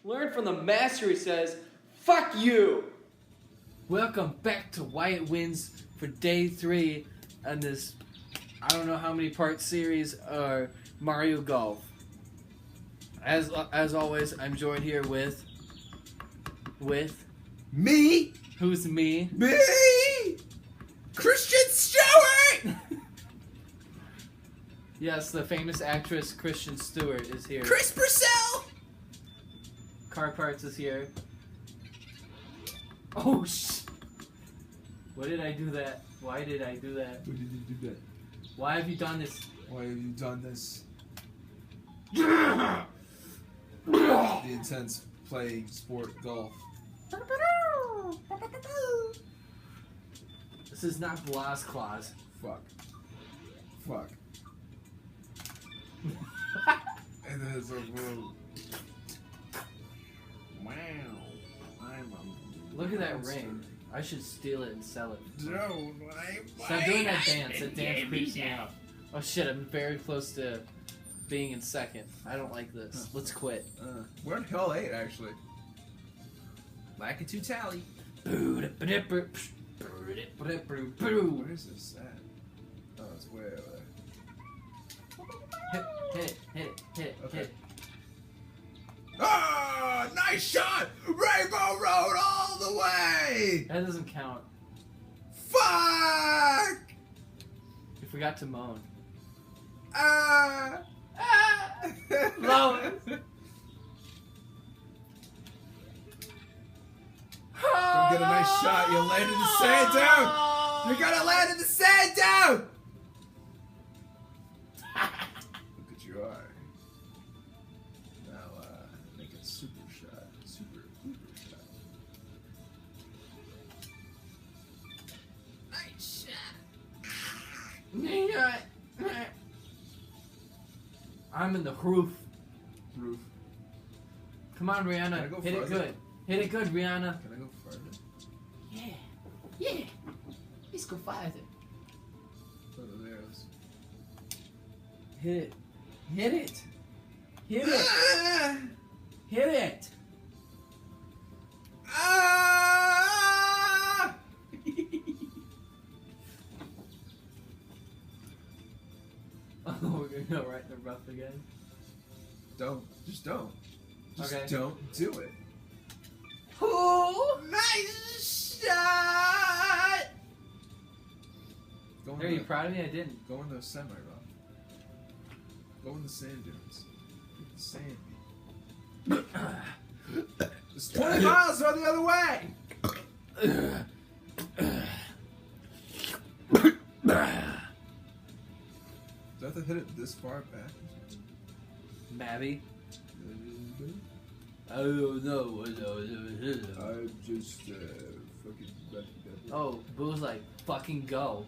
Learn from the master who says, fuck you! Welcome back to Wyatt Wins for day 3 on this, I don't know how many part series, Mario Golf. As always, I'm joined here with Me? who's me? Me? Christian Stewart! Yes, the famous actress Kristen Stewart is here. Chris Purcell! Car Parts is here. Oh What did I do that? Why did I do that? Why did you do that? Why have you done this? Why have you done this? The intense playing sport golf. This is not Blas Claus. Fuck. And then it's like, whoa. Wow. Look at that ring. I should steal it and sell it. No, Stop doing that dance. That dance creeps me out. Oh shit, I'm very close to being in second. I don't like this. Let's quit. We're in Hell 8, actually. Lack 2 tally. Where Where is this at? Oh, it's way over there. Hit it. Okay. Ah, nice shot! Rainbow Road all the way! That doesn't count. Fuck! You forgot to moan. Low. Don't get a nice shot. You landed the sand down. You gotta land in the sand down. Look at your eye. Now, make a super shot. Super shot. Nice shot. I'm in the roof. Roof. Come on, Can I Rihanna. go Hit it further? good. Hit it good, Rihanna. Can I go further? Yeah. Let's go farther. Oh, there it is. Hit it. Hit it. Hit it. Hit it. Ah! Oh, we're gonna go right in the rough again. Just don't. Just Okay. don't do it. Oh, Nice shot! Go in Are you the, proud of me? I didn't. go in the semi-rough. Go in the sand dunes. Get the sand beat. It's 20 miles or the other way! Do I have to hit it this far back? Mabby. I don't know. I'm just fucking. Oh, Boo's like, fucking go.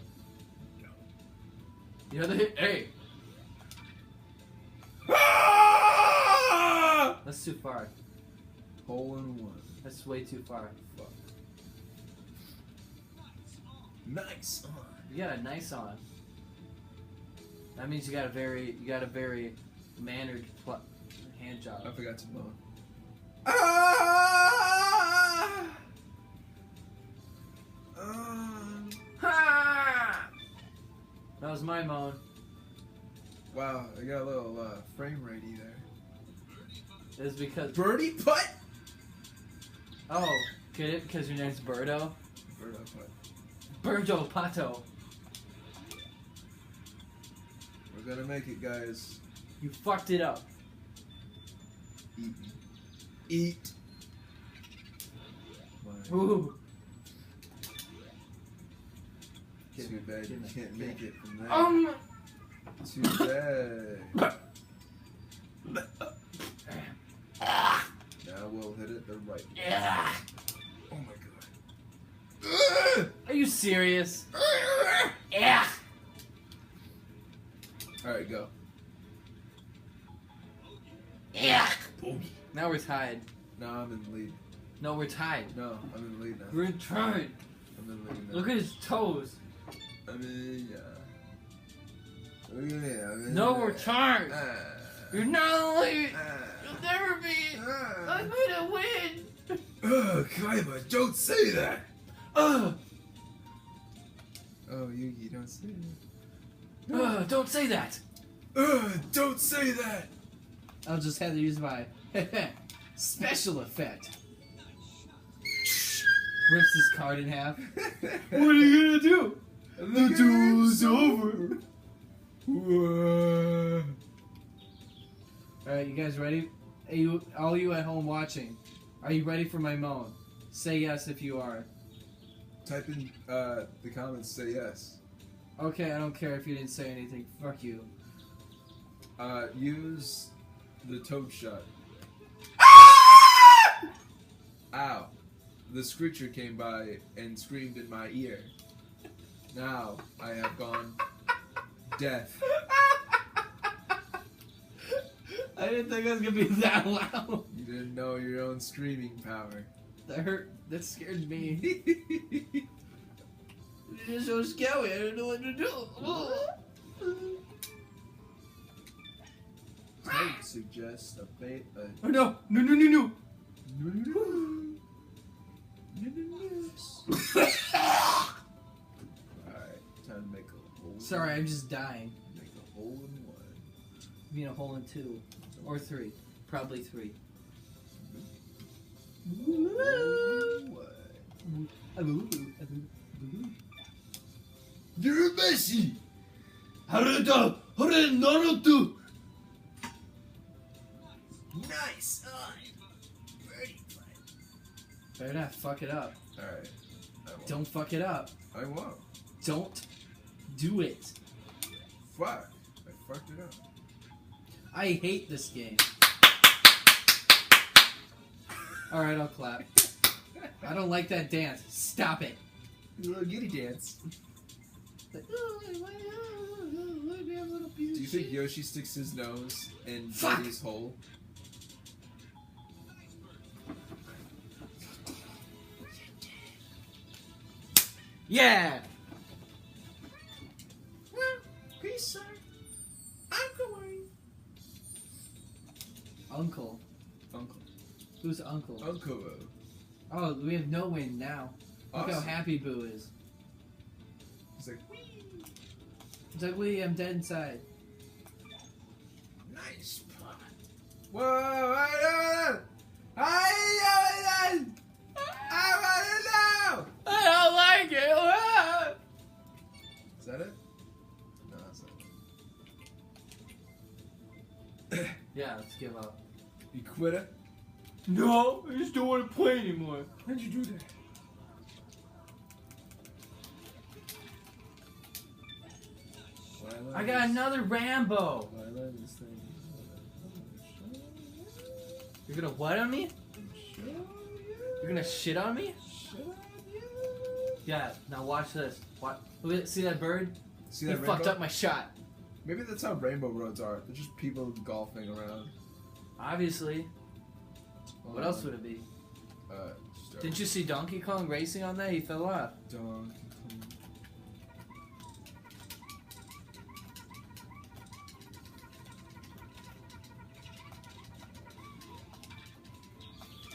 You know the hit? Hey! Ah! That's too far. Hole in one. That's way too far. Fuck. Nice on. You got a nice on. That means you got a very mannered hand job. I forgot to moan. Ah! Ha! That was my moan. Wow, I got a little frame ratey there. It was because Birdie putt? oh, get it? Because your name's Birdo. Birdo putt. Birdo Pato. We're gonna make it, guys. You fucked it up. Eat. Ooh. Too bad you can't make it from there. Too bad. Now we'll hit it the right way. Yeah. Oh my god. Are you serious? Yeah. Alright, go. Yeah. Boogie. Now we're tied. No, I'm in the lead. No, we're tied. No, I'm in the lead now. We're tied. I'm in the lead now. Look at his toes. I mean, Look at me. I'm in No, the- we're tied. Ah. You're not late. Ah. You'll never be. Ah. I'm good gonna win. Ugh, Kaiba, don't say that! Ugh. Oh, Yugi, don't say that. Don't say that. Ugh, don't say that! I'll just have to use my special effect. Rips his card in half. What are you gonna do? The duel's over. Alright, you guys ready? All you at home watching, are you ready for my moan? Say yes if you are. Type in the comments, say yes. Okay, I don't care if you didn't say anything. Fuck you. Use the toad shot. Ow. The screecher came by and screamed in my ear. Now I have gone deaf. I didn't think it was gonna be that loud. You didn't know your own screaming power. That hurt. That scared me. It's so scary. I don't know what to do. Toad suggests a bait. Oh no! No! No! No! No! Alright, time to make a hole. Sorry, I'm just dying. Make a hole in one. You mean a hole in 2 or 3? Probably 3. You're a Messi! Haruto! Naruto! Nice! Birdie play. Better not fuck it up. Alright. I won't. Don't fuck it up. I won't. Don't do it. Fuck. I fucked it up. I hate this game. Alright, I'll clap. I don't like that dance. Stop it. Your little giddy dance. Do you think Yoshi sticks his nose in Fuck. Birdie's hole? Yeah! Well, peace, sir. I'm going. Uncle. Uncle. Who's Uncle? Uncle. Oh, we have no win now. Look how Awesome. happy Boo is. He's like, whee! It's like, wait, I'm dead inside. Nice pot. Whoa! I want to know! I don't like it! Is that it? No, that's not it. Yeah, let's give up. You quit it? No, I just don't want to play anymore. How'd you do that? I got another Rambo. Why I love this thing. You're gonna what on me? You're gonna shit on me? Yeah, now watch this. Look at, see that bird? See He that fucked rainbow? up my shot. Maybe that's how rainbow roads are. They're just people golfing around. Obviously. What else would it be? Didn't you see Donkey Kong racing on that? He fell off. Donkey Kong.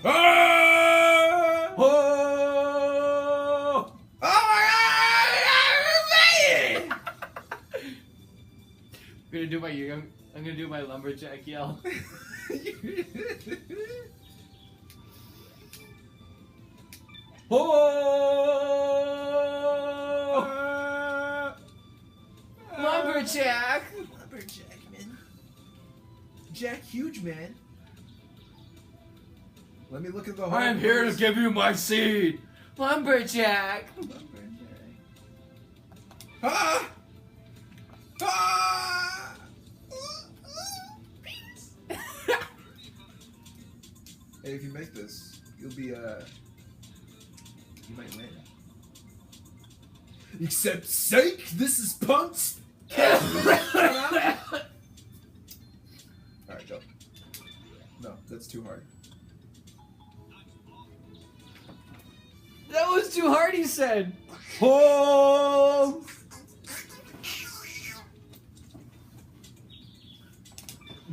Ah! Oh! Oh my God! I'm gonna do I'm gonna do my lumberjack yell. Oh! Lumberjack! Lumberjack, man. Jack Huge, man. Let me look at the whole. I'm here to give you my seed! Lumberjack! Lumberjack. Ah! Ah! Hey, if you make this, you'll be, you might win. Except, sake, this is Punk's. Alright, go. No, that's too hard. That was too hard, he said! Oh!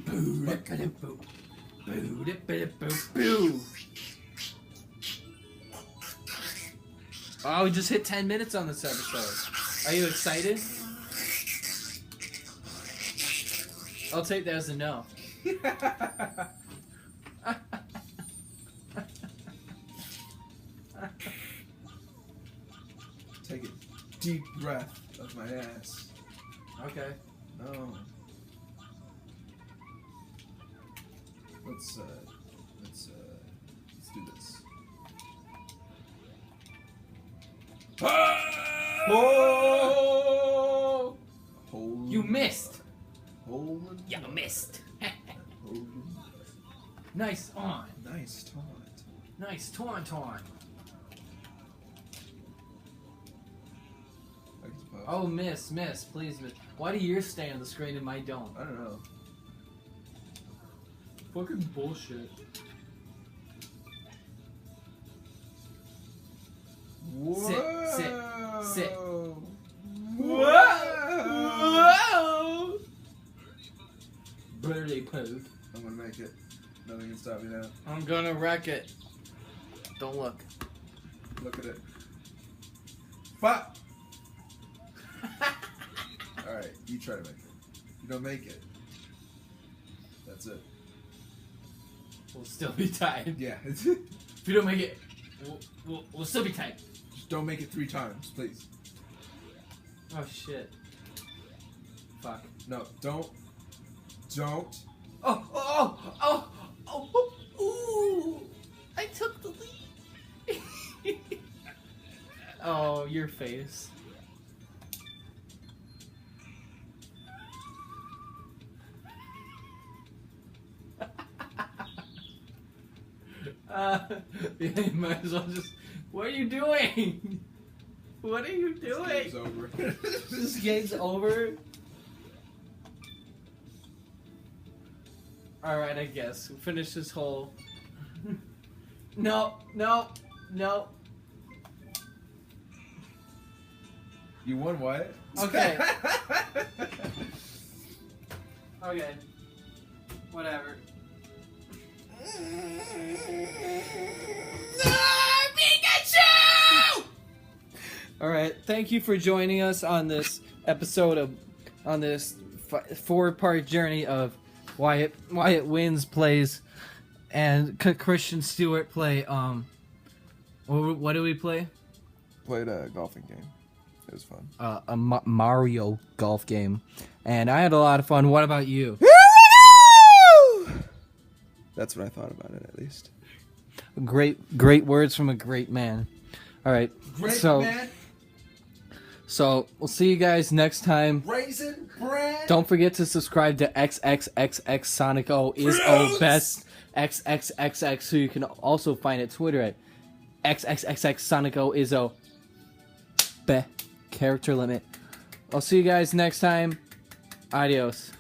Boo! Boo! Boo! Boo! Oh, we just hit 10 minutes on this episode. Are you excited? I'll take that as a no. Take a deep breath of my ass. Okay. No. Let's do this. Oh! Hold. You missed. Hold. You missed. Hold. Nice on. Nice taunt. Nice tauntaun. I can pause. Oh, miss, please miss. Why do yours stay on the screen and mine don't? I don't know. Fucking bullshit. Whoa. sit. Whoa. Birdie poo. I'm gonna make it. Nothing can stop me now. I'm gonna wreck it. Don't look. Look at it. Fuck! Alright, you try to make it. You don't make it. That's it. We'll still be tied. Yeah. If you don't make it, we'll still be tied. Just don't make it 3 times, please. Oh shit. Fuck. No, don't. Oh, ooh! I took the lead. Oh, your face. Yeah, you might as well just. What are you doing? What are you doing? This game's over. This game's over. Alright, I guess. We'll finish this whole. No. You won what? Okay. Okay. Whatever. Pikachu! Alright, thank you for joining us on this episode of. On this 4-part journey of Wyatt Wins plays and Christian Stewart play what do we play? Played a golfing game. It was fun. A Mario golf game, and I had a lot of fun. What about you? That's what I thought about it, at least. Great words from a great man. All right, Great man. So we'll see you guys next time. Raisin bread. Don't forget to subscribe to XXXX Sonic O is O Best XXXX, who you can also find at Twitter at XXXX Sonic O is O Be character limit. I'll see you guys next time. Adios.